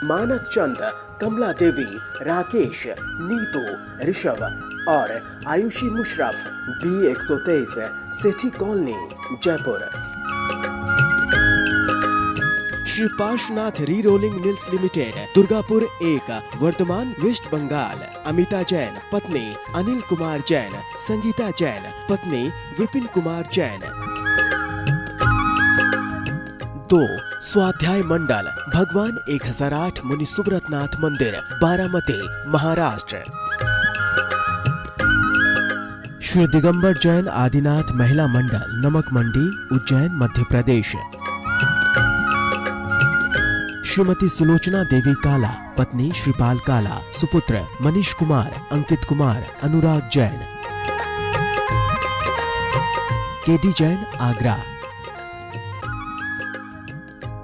मानक चंद, कमला देवी, राकेश, नीतू, ऋषभ और Ayushi Musharraf, B123, Sethi colony, Jaipur. Shri Parshwanath re rolling mills limited, Durgapur 1, Vardhaman, West Bengal. Amita Jain, पत्नी अनिल कुमार जैन, संगीता जैन, पत्नी विपिन कुमार जैन। 2. स्वाध्याय मंडल, भगवान 1008 मुनि सुब्रतनाथ मंदिर, बारामती, महाराष्ट्र। श्री दिगंबर जैन आदिनाथ महिला मंडल, नमक मंडी, उज्जैन, मध्य प्रदेश। श्रीमती सुलोचना देवी काला, पत्नी श्रीपाल काला, सुपुत्र मनीष कुमार, अंकित कुमार, अनुराग जैन। केडी जैन, आगरा।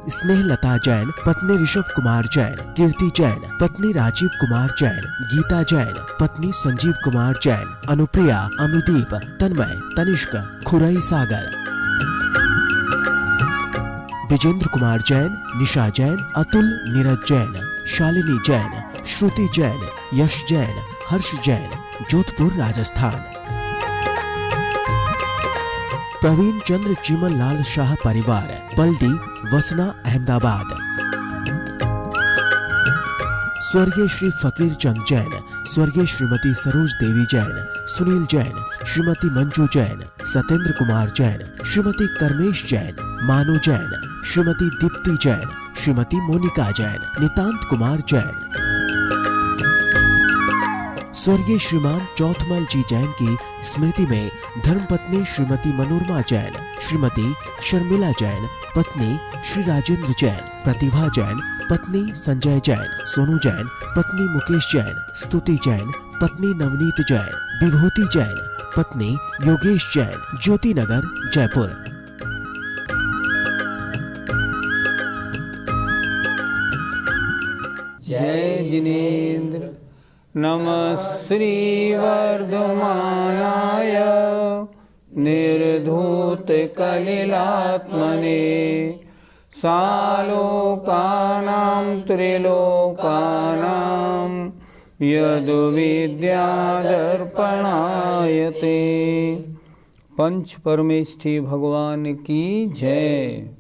स्नेहलता जैन, पत्नी ऋषभ कुमार जैन, कीर्ति जैन, पत्नी राजीव कुमार जैन, गीता जैन, पत्नी संजीव कुमार जैन, अनुप्रिया, अमिदीप, तन्मय, तनिष्क, खुरई सागर। विजेंद्र कुमार जैन, निशा जैन, अतुल, नीरज जैन, शालिनी जैन, श्रुति जैन, यश जैन, हर्ष जैन, जोधपुर, राजस्थान। प्रवीण चंद्र चीमन लाल शाह परिवार, पलडी, वसना, अहमदाबाद। स्वर्गीय श्री फकीर चंद जैन, स्वर्गीय श्रीमती सरोज देवी जैन, सुनील जैन, श्रीमती मंजू जैन, सत्येंद्र कुमार जैन, श्रीमती कर्मेश जैन, मानु जैन, श्रीमती दीप्ति जैन, श्रीमती मोनिका जैन, नितांत कुमार जैन। स्वर्गीय श्रीमान चौथमल जी जैन की स्मृति में धर्मपत्नी श्रीमती मनोरमा जैन, श्रीमती शर्मिला जैन, पत्नी श्री राजेंद्र जैन, प्रतिभा जैन, पत्नी संजय जैन, सोनू जैन, पत्नी मुकेश जैन, स्तुति जैन, पत्नी नवनीत जैन, विभूति जैन, पत्नी योगेश जैन, ज्योति नगर, जयपुर। जय जिनेन्द्र। नमः श्री वर्धमानाय निर्धूत कलिलात्मने सालोकानां त्रिलोकानां यद् विद्यादर्पणायते। पंच परमेष्ठी भगवान की जय।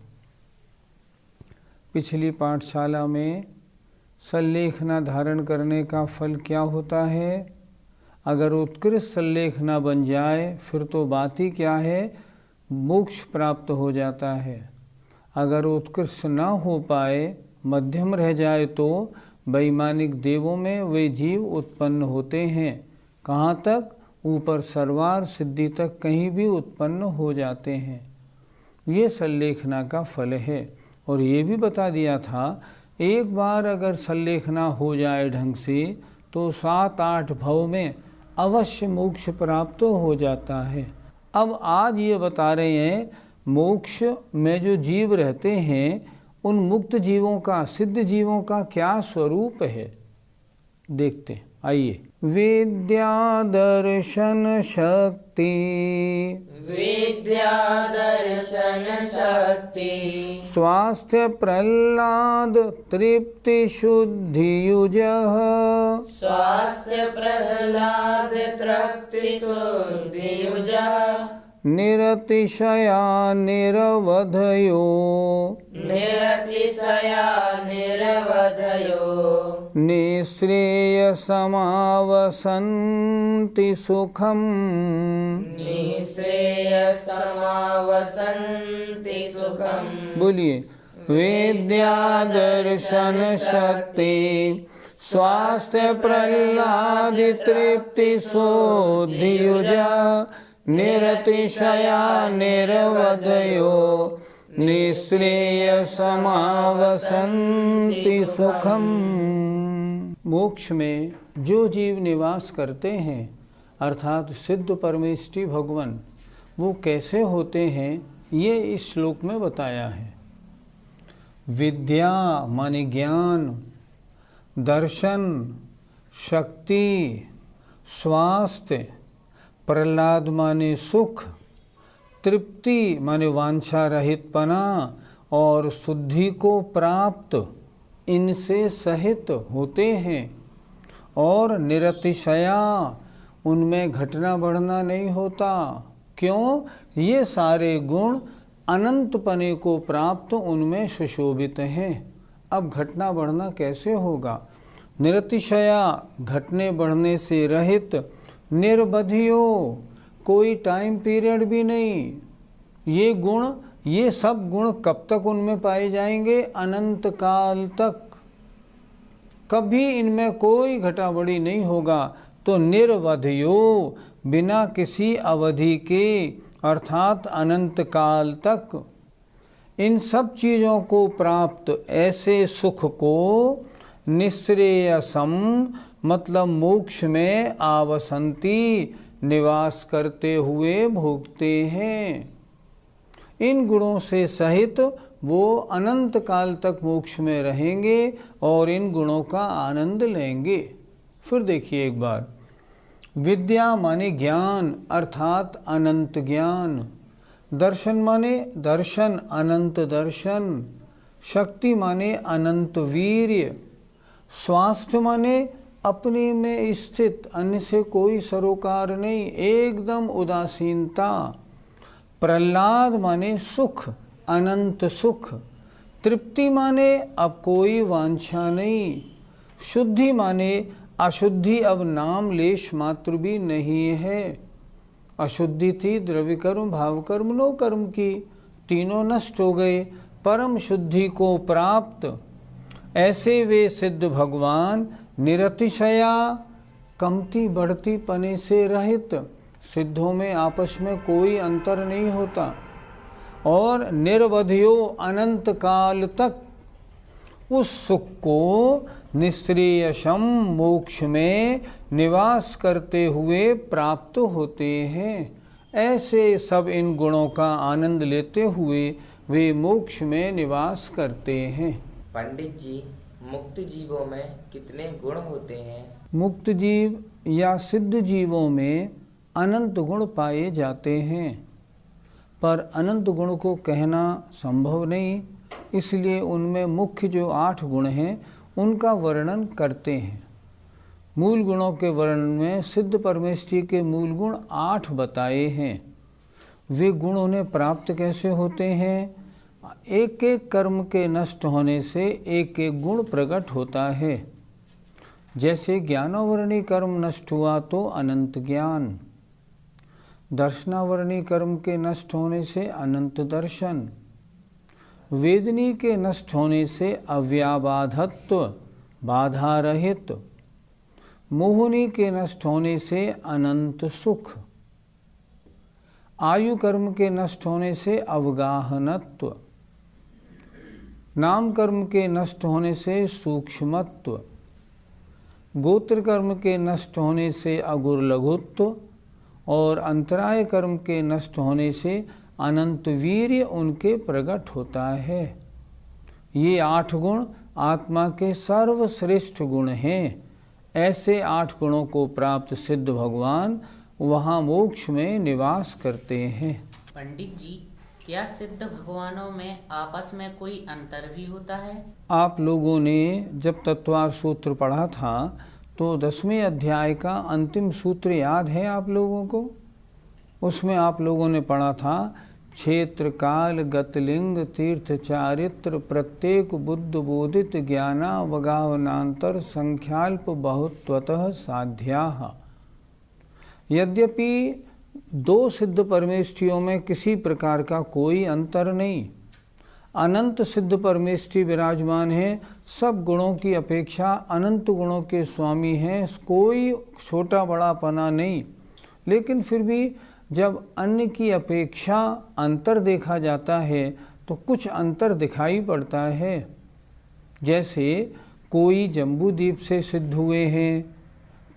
पिछली पाठशाला में सल्लेखना धारण करने का फल क्या होता है? अगर उत्कृष्ट सल्लेखना बन जाए फिर तो बात ही क्या है, मोक्ष प्राप्त हो जाता है। अगर उत्कृष्ट ना हो पाए, मध्यम रह जाए तो वैमानिक देवों में वे जीव उत्पन्न होते हैं। कहाँ तक? ऊपर सर्वार सिद्धि तक कहीं भी उत्पन्न हो जाते हैं। ये सल्लेखना का फल है। और ये भी बता दिया था, एक बार अगर सल्लेखना हो जाए ढंग से तो 7-8 भव में अवश्य मोक्ष प्राप्त हो जाता है। अब आज ये बता रहे हैं मोक्ष में जो जीव रहते हैं उन मुक्त जीवों का, सिद्ध जीवों का क्या स्वरूप है, देखते हैं। आइए। विद्या दर्शन शक्ति, विद्या दर्शन शक्ति, स्वास्थ्य प्रह्लाद तृप्ति शुद्धि युजः, स्वास्थ्य प्रह्लाद तृप्ति शुद्धि युजः, निरतिशया निरवधयो, निरतिशया निरवधयो, निःश्रेय समावसन्ति सुखम्, निःश्रेय समावसन्ति सुखम्। बोलिए। विद्या दर्शन शक्ति, स्वास्थ्य प्रह्लाद तृप्ति शुद्धि युजा, निरतिशया निरवधयो, निःश्रेय समावसन्ति सुखम्। मोक्ष में जो जीव निवास करते हैं अर्थात सिद्ध परमेष्ठी भगवान, वो कैसे होते हैं ये इस श्लोक में बताया है। विद्या माने ज्ञान, दर्शन शक्ति, स्वास्थ्य, प्रह्लाद माने सुख, तृप्ति माने वांछा रहितपना और शुद्धि को प्राप्त, इनसे सहित होते हैं, और निरतिशया उनमें घटना बढ़ना नहीं होता। क्यों? ये सारे गुण अनंतपने को प्राप्त उनमें सुशोभित हैं। अब घटना बढ़ना कैसे होगा? निरतिशया घटने बढ़ने से रहित, निर्बधियो कोई टाइम पीरियड भी नहीं। ये गुण, ये सब गुण कब तक उनमें पाए जाएंगे? अनंत काल तक। कभी इनमें कोई घटा बढ़ी नहीं होगा। तो निर्वधियो बिना किसी अवधि के, अर्थात अनंत काल तक इन सब चीज़ों को प्राप्त ऐसे सुख को निःश्रेयसम मतलब मोक्ष में आवसंती निवास करते हुए भोगते हैं। इन गुणों से सहित वो अनंत काल तक मोक्ष में रहेंगे और इन गुणों का आनंद लेंगे। फिर देखिए एक बार, विद्या माने ज्ञान अर्थात अनंत ज्ञान, दर्शन माने दर्शन अनंत दर्शन, शक्ति माने अनंत वीर्य, स्वास्थ्य माने अपने में स्थित, अन्य से कोई सरोकार नहीं, एकदम उदासीनता, प्रहलाद माने सुख अनंत सुख, तृप्ति माने अब कोई वांछा नहीं, शुद्धि माने अशुद्धि अब नाम लेश मात्र भी नहीं है। अशुद्धि थी द्रव्य कर्म भाव कर्म नो कर्म की, तीनों नष्ट हो गए, परम शुद्धि को प्राप्त ऐसे वे सिद्ध भगवान निरतिशया कमती बढ़ती पने से रहित, सिद्धों में आपस में कोई अंतर नहीं होता, और निर्वधियो अनंत काल तक उस सुख को निःश्रेयसम मोक्ष में निवास करते हुए प्राप्त होते हैं। ऐसे सब इन गुणों का आनंद लेते हुए वे मोक्ष में निवास करते हैं। पंडित जी, मुक्त जीवों में कितने गुण होते हैं? मुक्त जीव या सिद्ध जीवों में अनंत गुण पाए जाते हैं, पर अनंत गुण को कहना संभव नहीं, इसलिए उनमें मुख्य जो 8 गुण हैं उनका वर्णन करते हैं। मूल गुणों के वर्णन में सिद्ध परमेष्ठी के मूल गुण 8 बताए हैं। वे गुण उन्हें प्राप्त कैसे होते हैं? एक एक कर्म के नष्ट होने से एक एक गुण प्रकट होता है। जैसे ज्ञानावरणी कर्म नष्ट हुआ तो अनंत ज्ञान, दर्शनावरणी कर्म के नष्ट होने से अनंत दर्शन, वेदनी के नष्ट होने से अव्याबाधत्व बाधा रहित, मोहनी के नष्ट होने से अनंत सुख, आयु कर्म के नष्ट होने से अवगाहनत्व, नाम कर्म के नष्ट होने से सूक्ष्मत्व, गोत्र कर्म के नष्ट होने से अगुरलघुत्व, और अंतराय कर्म के नष्ट होने से अनंत वीर्य उनके प्रकट होता है। ये 8 गुण आत्मा के सर्वश्रेष्ठ गुण हैं। ऐसे 8 गुणों को प्राप्त सिद्ध भगवान वहाँ मोक्ष में निवास करते हैं। पंडित जी, क्या सिद्ध भगवानों में आपस में कोई अंतर भी होता है? आप लोगों ने जब तत्वार सूत्र पढ़ा था तो 10वें अध्याय का अंतिम सूत्र याद है आप लोगों को? उसमें आप लोगों ने पढ़ा था, क्षेत्र काल गतलिंग तीर्थ चारित्र प्रत्येक बुद्ध बोधित ज्ञानावगाहनांतर संख्याल्प बहुत्वतः साध्याः। यद्यपि 2 सिद्ध परमेष्ठियों में किसी प्रकार का कोई अंतर नहीं, अनंत सिद्ध परमेष्ठी विराजमान है, सब गुणों की अपेक्षा अनंत गुणों के स्वामी हैं, कोई छोटा बड़ापना नहीं, लेकिन फिर भी जब अन्य की अपेक्षा अंतर देखा जाता है तो कुछ अंतर दिखाई पड़ता है। जैसे कोई जम्बूद्वीप से सिद्ध हुए हैं,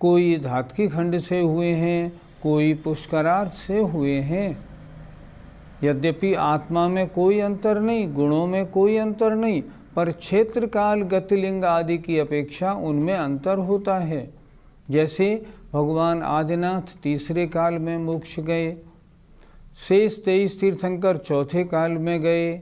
कोई धातकी खंड से हुए हैं, कोई पुष्करार्थ से हुए हैं। यद्यपि आत्मा में कोई अंतर नहीं, गुणों में कोई अंतर नहीं, पर क्षेत्र काल गतिलिंग आदि की अपेक्षा उनमें अंतर होता है। जैसे भगवान आदिनाथ तीसरे काल में मोक्ष गए, शेष 23 तीर्थंकर चौथे काल में गए,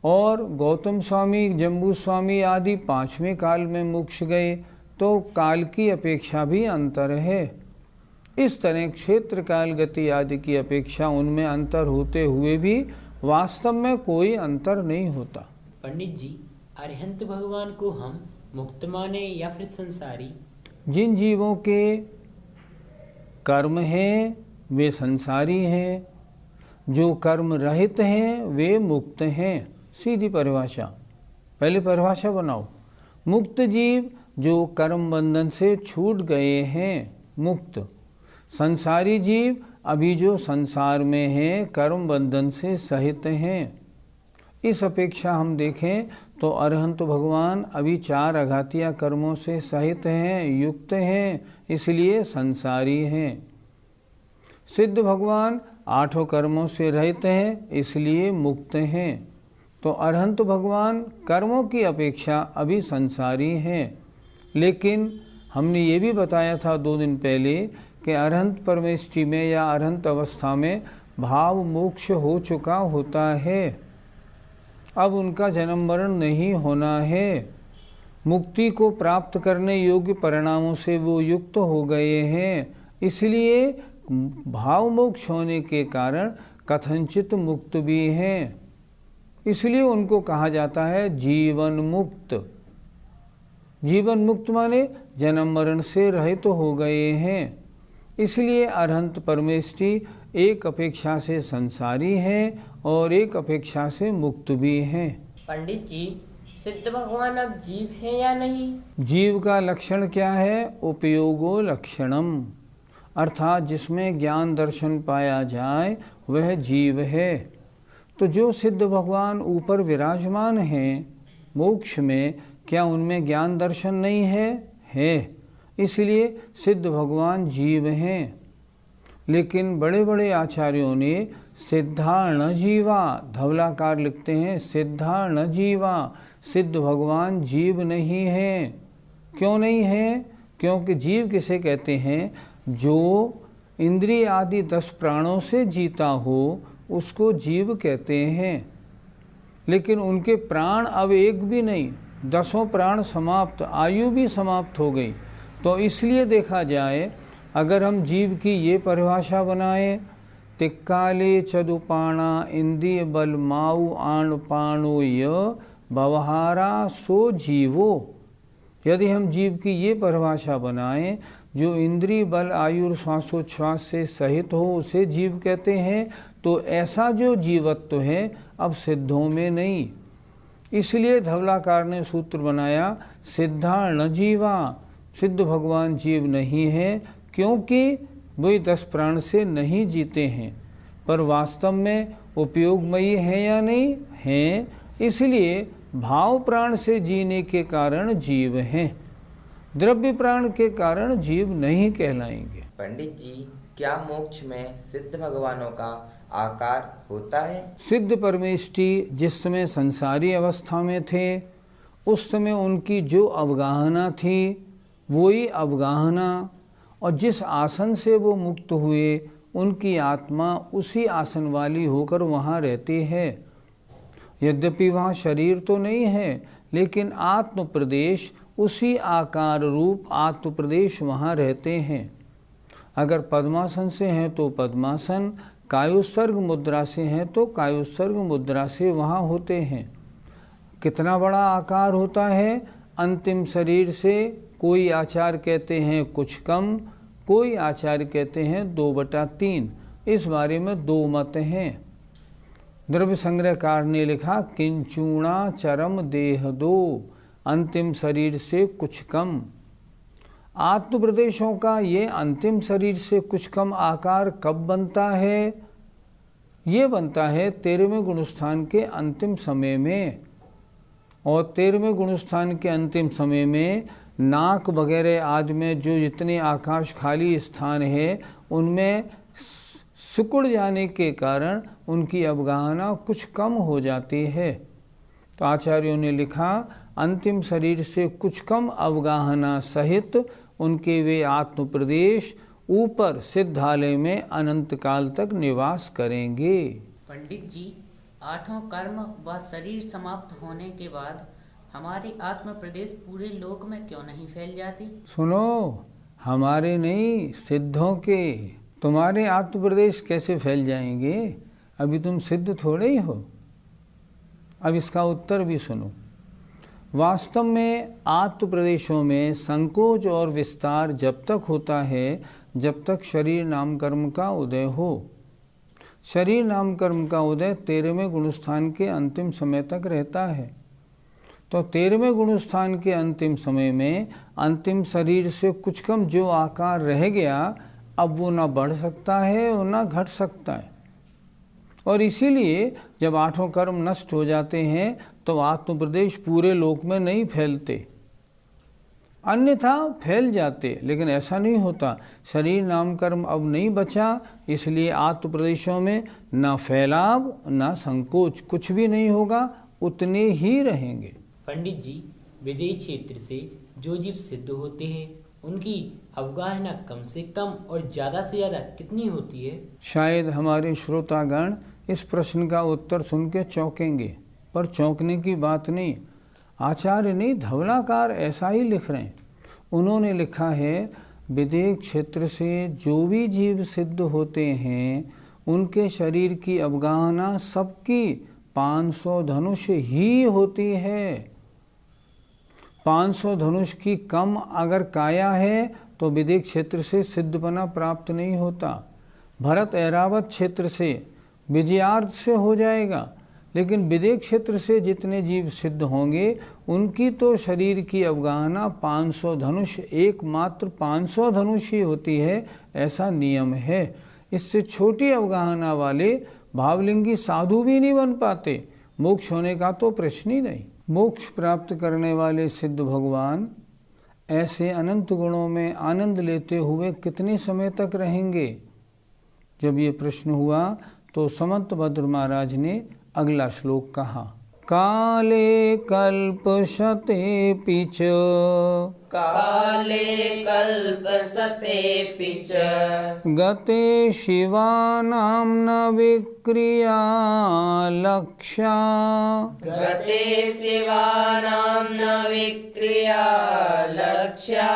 और गौतम स्वामी, जम्बू स्वामी आदि 5वें काल में मोक्ष गए, तो काल की अपेक्षा भी अंतर है। इस तरह क्षेत्र काल गति आदि की अपेक्षा उनमें अंतर होते हुए भी वास्तव में कोई अंतर नहीं होता। पंडित जी, अरिहंत भगवान को हम मुक्त माने या फिर संसारी? जिन जीवों के कर्म हैं वे संसारी हैं, जो कर्म रहित हैं वे मुक्त हैं। सीधी परिभाषा, पहले परिभाषा बनाओ। मुक्त जीव जो कर्म बंधन से छूट गए हैं, मुक्त। संसारी जीव अभी जो संसार में हैं, कर्म बंधन से सहित हैं। इस अपेक्षा हम देखें तो अरहंत भगवान अभी 4 अघातीय कर्मों से सहित हैं, युक्त हैं, इसलिए संसारी हैं। सिद्ध भगवान 8 कर्मों से रहित हैं, इसलिए मुक्त हैं। तो अरहंत भगवान कर्मों की अपेक्षा अभी संसारी हैं। लेकिन हमने ये भी बताया था 2 दिन पहले कि अरहंत परमेष्टि में या अरहंत अवस्था में भाव मोक्ष हो चुका होता है। अब उनका जन्म मरण नहीं होना है। मुक्ति को प्राप्त करने योग्य परिणामों से वो युक्त हो गए हैं, इसलिए भाव मोक्ष होने के कारण कथनचित मुक्त भी हैं। इसलिए उनको कहा जाता है जीवन मुक्त। जीवन मुक्त माने जन्म मरण से रहित हो गए हैं। इसलिए अरहंत परमेष्टि एक अपेक्षा से संसारी हैं और एक अपेक्षा से मुक्त भी हैं। पंडित जी, सिद्ध भगवान अब जीव हैं या नहीं? जीव का लक्षण क्या है? उपयोगो लक्षणम, अर्थात जिसमें ज्ञान दर्शन पाया जाए वह जीव है। तो जो सिद्ध भगवान ऊपर विराजमान हैं मोक्ष में, क्या उनमें ज्ञान दर्शन नहीं है? है। इसलिए सिद्ध भगवान जीव हैं। लेकिन बड़े बड़े आचार्यों ने सिद्धा न जीवा, धवलाकार लिखते हैं, सिद्धा न जीवा, सिद्ध भगवान जीव नहीं हैं। क्यों नहीं हैं? क्योंकि जीव किसे कहते हैं? जो इंद्रिय आदि 10 प्राणों से जीता हो उसको जीव कहते हैं। लेकिन उनके प्राण अब एक भी नहीं, 10 प्राण समाप्त, आयु भी समाप्त हो गई। तो इसलिए देखा जाए, अगर हम जीव की ये परिभाषा बनाएं, तिक्काले चदुपाणा इंद्रिय बल माऊ आण पाणो य भवहारा सो जीवो। यदि हम जीव की ये परिभाषा बनाएं, जो इंद्रिय बल आयु और श्वासोच्छ्वास से सहित हो उसे जीव कहते हैं, तो ऐसा जो जीवत्व है अब सिद्धों में नहीं। इसलिए धवलाकार ने सूत्र बनाया सिद्धा न जीवा, सिद्ध भगवान जीव नहीं है, क्योंकि वे 10 प्राण से नहीं जीते हैं, पर वास्तव में उपयोगमयी हैं या नहीं हैं। इसलिए भाव प्राण से जीने के कारण जीव हैं, द्रव्य प्राण के कारण जीव नहीं कहलाएंगे। पंडित जी, क्या मोक्ष में सिद्ध भगवानों का आकार होता है? सिद्ध परमेष्टि जिस समय संसारी अवस्था में थे, उस समय उनकी जो अवगाहना थी वही अवगाहना, और जिस आसन से वो मुक्त हुए उनकी आत्मा उसी आसन वाली होकर वहाँ रहती है। यद्यपि वहाँ शरीर तो नहीं है, लेकिन आत्म प्रदेश, उसी आकार रूप आत्म प्रदेश वहाँ रहते हैं। अगर पद्मासन से हैं तो पद्मासन, कायोत्सर्ग मुद्रा से हैं तो कायोत्सर्ग मुद्रा से वहाँ होते हैं। कितना बड़ा आकार होता है? अंतिम शरीर से कोई आचार्य कहते हैं कुछ कम, कोई आचार्य कहते हैं 2/3। इस बारे में 2 मत हैं। द्रव्य संग्रहकार ने लिखा किंचूणा चरम देह दो, अंतिम शरीर से कुछ कम। आत्म प्रदेशों का ये अंतिम शरीर से कुछ कम आकार कब बनता है? ये बनता है 13वें गुणस्थान के अंतिम समय में। और 13वें गुणस्थान के अंतिम समय में नाक वगैरह आदि में जो जितने आकाश खाली स्थान है उनमें सिकुड़ जाने के कारण उनकी अवगाहना कुछ कम हो जाती है। तो आचार्यों ने लिखा अंतिम शरीर से कुछ कम अवगाहना सहित उनके वे आत्म प्रदेश ऊपर सिद्धालय में अनंत काल तक निवास करेंगे। पंडित जी, आठों कर्म व शरीर समाप्त होने के बाद हमारी आत्म प्रदेश पूरे लोक में क्यों नहीं फैल जाती? सुनो, हमारे नहीं, सिद्धों के। तुम्हारे आत्म प्रदेश कैसे फैल जाएंगे? अभी तुम सिद्ध थोड़े ही हो। अब इसका उत्तर भी सुनो। वास्तव में आत्म प्रदेशों में संकोच और विस्तार जब तक होता है जब तक शरीर नाम कर्म का उदय हो। शरीर नाम कर्म का उदय 13वें गुणस्थान के अंतिम समय तक रहता है। तो 13वें गुणस्थान के अंतिम समय में अंतिम शरीर से कुछ कम जो आकार रह गया, अब वो ना बढ़ सकता है और ना घट सकता है। और इसीलिए जब आठों कर्म नष्ट हो जाते हैं तो आत्म प्रदेश पूरे लोक में नहीं फैलते, अन्यथा फैल जाते, लेकिन ऐसा नहीं होता। शरीर नाम कर्म अब नहीं बचा, इसलिए आत्म प्रदेशों में ना फैलाव ना संकोच, कुछ भी नहीं होगा, उतने ही रहेंगे। पंडित जी, विदेश क्षेत्र से जो जीव सिद्ध होते हैं उनकी अवगाहना कम से कम और ज़्यादा से ज़्यादा कितनी होती है? शायद हमारे श्रोतागण इस प्रश्न का उत्तर सुन के चौंकेंगे, पर चौंकने की बात नहीं। आचार्य नहीं, धवलाकार ऐसा ही लिख रहे हैं। उन्होंने लिखा है, विदेश क्षेत्र से जो भी जीव सिद्ध होते हैं उनके शरीर की अवगाहना सबकी 500 धनुष ही होती है। 500 धनुष की कम अगर काया है तो विदेश क्षेत्र से सिद्धपना प्राप्त नहीं होता। भरत ऐरावत क्षेत्र से विजयार्थ से हो जाएगा, लेकिन विदेश क्षेत्र से जितने जीव सिद्ध होंगे उनकी तो शरीर की अवगाहना 500 धनुष, एकमात्र 500 धनुष ही होती है, ऐसा नियम है। इससे छोटी अवगाहना वाले भावलिंगी साधु भी नहीं बन पाते, मोक्ष होने का तो प्रश्न ही नहीं। मोक्ष प्राप्त करने वाले सिद्ध भगवान ऐसे अनंत गुणों में आनंद लेते हुए कितने समय तक रहेंगे? जब ये प्रश्न हुआ तो समंत भद्र महाराज ने अगला श्लोक कहा, काले कल्पशते पिच, काले कल्पशते पिच, गते शिवानां न विक्रिया लक्ष्या, गते शिवानां न विक्रिया लक्ष्या,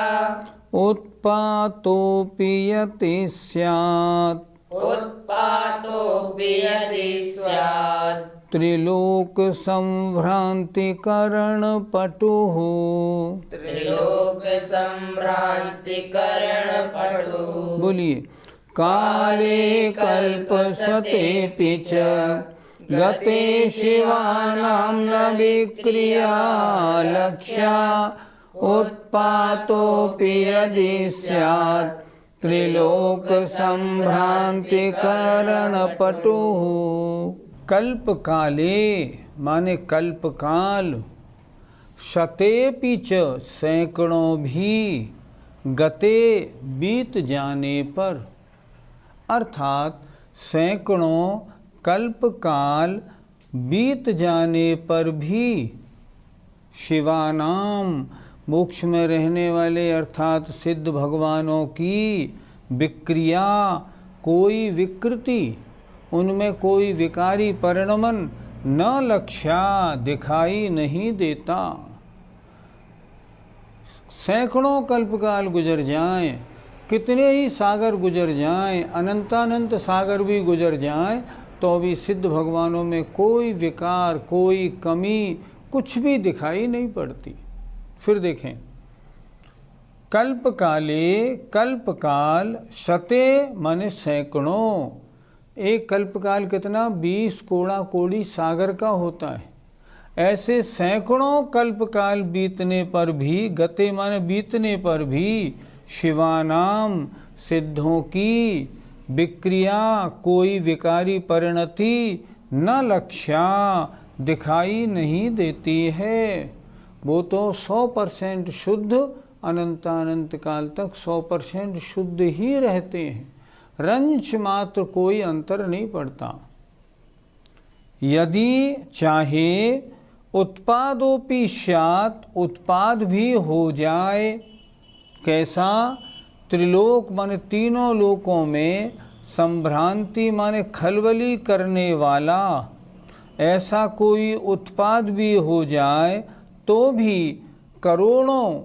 उत्पातोऽपि यति स्यात्, उत्पातोऽपि यदि स्यात्, त्रिलोक संभ्रांति करण पटुः, त्रिलोक संभ्रांति करण पटुः। बोलिए, काले कल्पशते पिच, गते शिवानां न विक्रिया लक्ष्या, उत्पातोऽपि यदि स्यात्, त्रिलोक संभ्रांति करण पटुः। कल्प काले माने कल्प काल, शतेपि च सैकड़ों भी, गते बीत जाने पर, अर्थात सैकड़ों कल्प काल बीत जाने पर भी शिवानाम मोक्ष में रहने वाले अर्थात सिद्ध भगवानों की विक्रिया, कोई विकृति, उनमें कोई विकारी परिणमन न लक्ष्या, दिखाई नहीं देता। सैकड़ों कल्पकाल गुजर जाएं, कितने ही सागर गुजर जाएं, अनंतानंत सागर भी गुजर जाएं, तो भी सिद्ध भगवानों में कोई विकार, कोई कमी, कुछ भी दिखाई नहीं पड़ती। फिर देखें, कल्प काले, कल्पकाल, शते माने सैकड़ों, एक कल्पकाल कितना 20 कोड़ा कोड़ी सागर का होता है। ऐसे सैकड़ों कल्पकाल बीतने पर भी, गते माने बीतने पर भी, शिवानाम सिद्धों की विक्रिया, कोई विकारी परिणति न लक्ष्या, दिखाई नहीं देती है। वो तो 100% शुद्ध, अनंतानंत काल तक 100% शुद्ध ही रहते हैं, रंच मात्र कोई अंतर नहीं पड़ता। यदि चाहे उत्पादोपि स्यात्, उत्पाद भी हो जाए, कैसा? त्रिलोक माने तीनों लोकों में, संभ्रांति माने खलबली करने वाला, ऐसा कोई उत्पाद भी हो जाए तो भी करोड़ों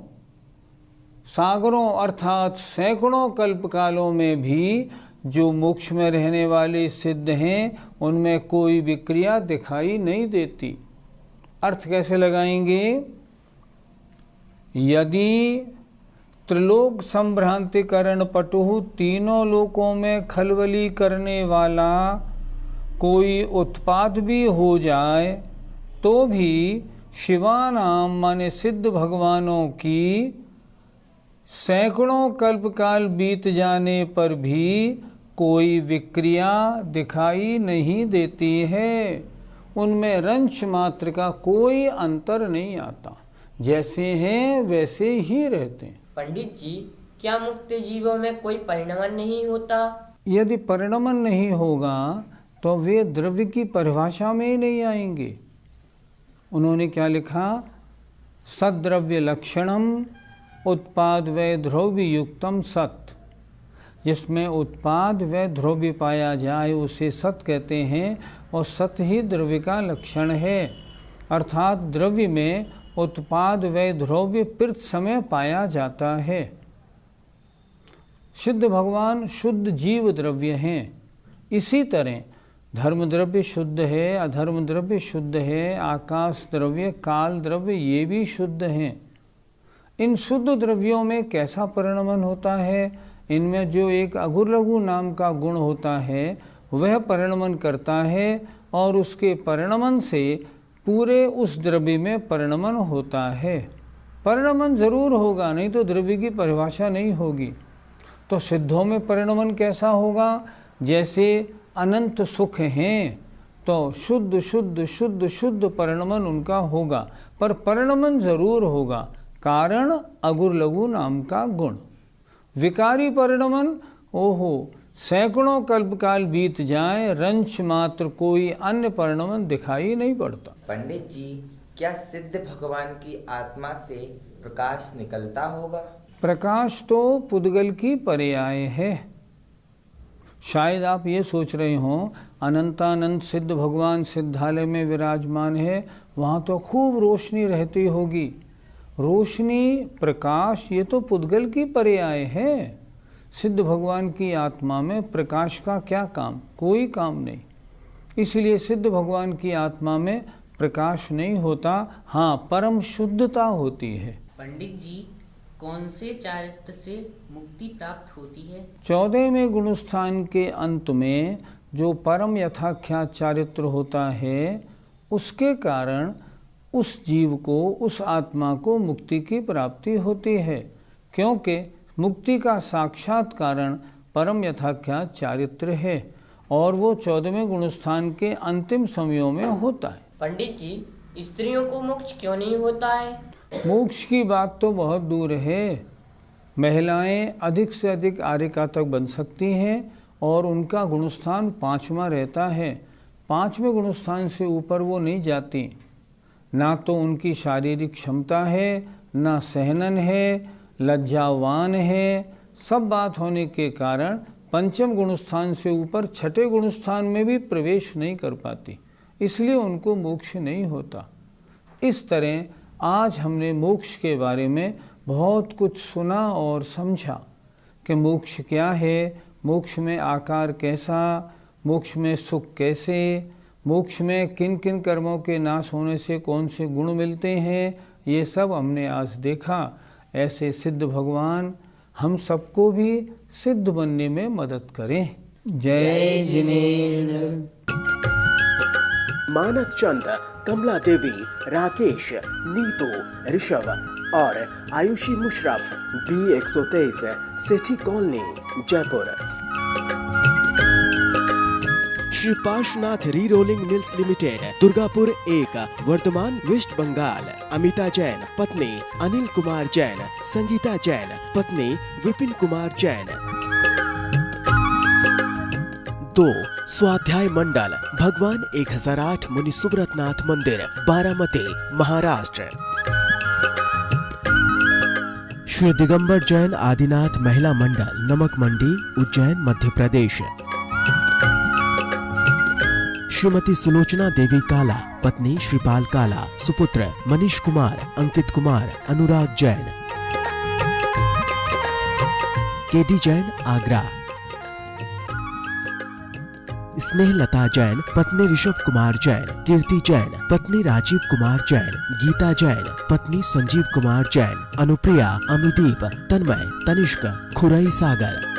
सागरों अर्थात सैकड़ों कल्पकालों में भी जो मोक्ष में रहने वाले सिद्ध हैं उनमें कोई विक्रिया दिखाई नहीं देती। अर्थ कैसे लगाएंगे? यदि त्रिलोक संभ्रांतिकरण पटुहु तीनों लोकों में खलबली करने वाला कोई उत्पाद भी हो जाए तो भी शिवानाम माने सिद्ध भगवानों की सैकड़ों कल्पकाल बीत जाने पर भी कोई विक्रिया दिखाई नहीं देती है। उनमें रंश मात्र का कोई अंतर नहीं आता, जैसे हैं वैसे ही रहते हैं। पंडित जी, क्या मुक्त जीवों में कोई परिणमन नहीं होता? यदि परिणमन नहीं होगा तो वे द्रव्य की परिभाषा में ही नहीं आएंगे। उन्होंने क्या लिखा? सद्द्रव्य लक्षणम उत्पाद व ध्रुव्य युक्तम सत। जिसमें उत्पाद व ध्रुव्य पाया जाए उसे सत कहते हैं, और सत ही द्रव्य का लक्षण है। अर्थात द्रव्य में उत्पाद व ध्रुव्य प्रत समय पाया जाता है। सिद्ध भगवान शुद्ध जीव द्रव्य हैं। इसी तरह धर्म द्रव्य शुद्ध है, अधर्म द्रव्य शुद्ध है, आकाश द्रव्य, काल द्रव्य ये भी शुद्ध हैं। इन शुद्ध द्रव्यों में कैसा परिणमन होता है? इनमें जो एक अगुर लघु नाम का गुण होता है वह परिणमन करता है, और उसके परिणमन से पूरे उस द्रव्य में परिणमन होता है। परिणमन जरूर होगा, नहीं तो द्रव्य की परिभाषा नहीं होगी। तो सिद्धों में परिणमन कैसा होगा? जैसे अनंत सुख हैं तो शुद्ध शुद्ध शुद्ध शुद्ध परिणमन उनका होगा, पर परिणमन जरूर होगा। कारण अगुर लघु नाम का गुण। विकारी परिणमन, ओहो सैकड़ों कल्पकाल बीत जाए, रंश मात्र कोई अन्य परिणमन दिखाई नहीं पड़ता। पंडित जी, क्या सिद्ध भगवान की आत्मा से प्रकाश निकलता होगा? प्रकाश तो पुद्गल की पर्याय है। शायद आप ये सोच रहे हो अनंतानंद सिद्ध भगवान सिद्धालय में विराजमान है, वहाँ तो खूब रोशनी रहती होगी। रोशनी प्रकाश ये तो पुद्गल की पर्याय है। सिद्ध भगवान की आत्मा में प्रकाश का क्या काम? कोई काम नहीं। इसलिए सिद्ध भगवान की आत्मा में प्रकाश नहीं होता, हाँ परम शुद्धता होती है। पंडित जी, कौन से चारित्र से मुक्ति प्राप्त होती है? 14वें गुणस्थान के अंत में जो परम यथाख्यात चारित्र होता है, उसके कारण उस जीव को, उस आत्मा को मुक्ति की प्राप्ति होती है। क्योंकि मुक्ति का साक्षात कारण परम यथाख्यात चारित्र है, और वो 14वें गुणस्थान के अंतिम समयों में होता है। पंडित जी, स्त्रियों को मोक्ष क्यों नहीं होता है? मोक्ष की बात तो बहुत दूर है। महिलाएं अधिक से अधिक आर्यका तक बन सकती हैं, और उनका गुणस्थान 5वां रहता है। 5वें गुणस्थान से ऊपर वो नहीं जाती। ना तो उनकी शारीरिक क्षमता है, ना सहनन है, लज्जावान है। सब बात होने के कारण 5वें गुणस्थान से ऊपर 6ठे गुणस्थान में भी प्रवेश नहीं कर पाती, इसलिए उनको मोक्ष नहीं होता। इस तरह आज हमने मोक्ष के बारे में बहुत कुछ सुना और समझा कि मोक्ष क्या है, मोक्ष में आकार कैसा, मोक्ष में सुख कैसे, मोक्ष में किन किन कर्मों के नाश होने से कौन से गुण मिलते हैं, ये सब हमने आज देखा। ऐसे सिद्ध भगवान हम सबको भी सिद्ध बनने में मदद करें। जय जिनेन्द्र। मानक चंद, कमला देवी, राकेश, नीतू, ऋषभ और Ayushi Musharraf, B123, Sethi colony, Jaipur. Shri Parshwanath re rolling mills limited, Durgapur 1, Vardhaman, West Bengal. Amita Jain, पत्नी अनिल कुमार जैन, संगीता जैन, पत्नी विपिन कुमार जैन। 2, स्वाध्याय मंडल, भगवान 1008 मुनि सुब्रतनाथ मंदिर, बारामती, महाराष्ट्र। श्री दिगंबर जैन आदिनाथ महिला मंडल, नमक मंडी, उज्जैन, मध्य प्रदेश। श्रीमती सुलोचना देवी काला, पत्नी श्रीपाल काला, सुपुत्र मनीष कुमार, अंकित कुमार, अनुराग जैन। केडी जैन, आगरा। स्नेहलता जैन, पत्नी ऋषभ कुमार जैन। कीर्ति जैन, पत्नी राजीव कुमार जैन। गीता जैन, पत्नी संजीव कुमार जैन। अनुप्रिया, अमिदीप, तन्मय, तनिष्क, खुरई सागर।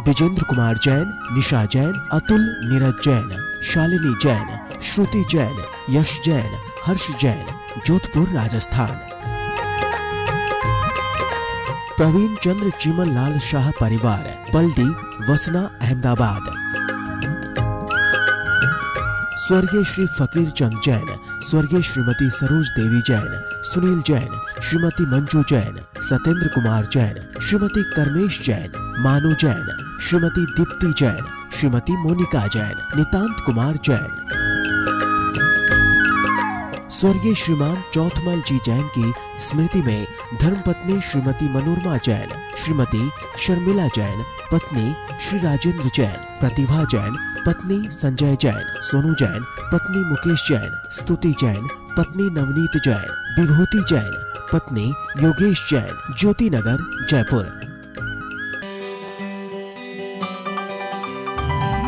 विजेंद्र कुमार जैन, निशा जैन, अतुल, नीरज जैन, शालिनी जैन, श्रुति जैन, यश जैन, हर्ष जैन, जोधपुर, राजस्थान। प्रवीण चंद्र चीमन लाल शाह परिवार, पलडी, वसना, अहमदाबाद। स्वर्गीय श्री फकीर चंद जैन, स्वर्गीय श्रीमती सरोज देवी जैन, सुनील जैन, श्रीमती मंजू जैन, सत्येंद्र कुमार जैन, श्रीमती कर्मेश जैन, मानु जैन, श्रीमती दीप्ति जैन, श्रीमती मोनिका जैन, नितांत कुमार जैन। स्वर्गीय श्रीमान चौथमल जी जैन की स्मृति में धर्मपत्नी श्रीमती मनोरमा जैन, श्रीमती शर्मिला जैन, पत्नी श्री राजेंद्र जैन, प्रतिभा जैन, पत्नी संजय जैन, सोनू जैन, पत्नी मुकेश जैन, स्तुति जैन, पत्नी नवनीत जैन, विभूति जैन, पत्नी योगेश जैन, ज्योति नगर, जयपुर।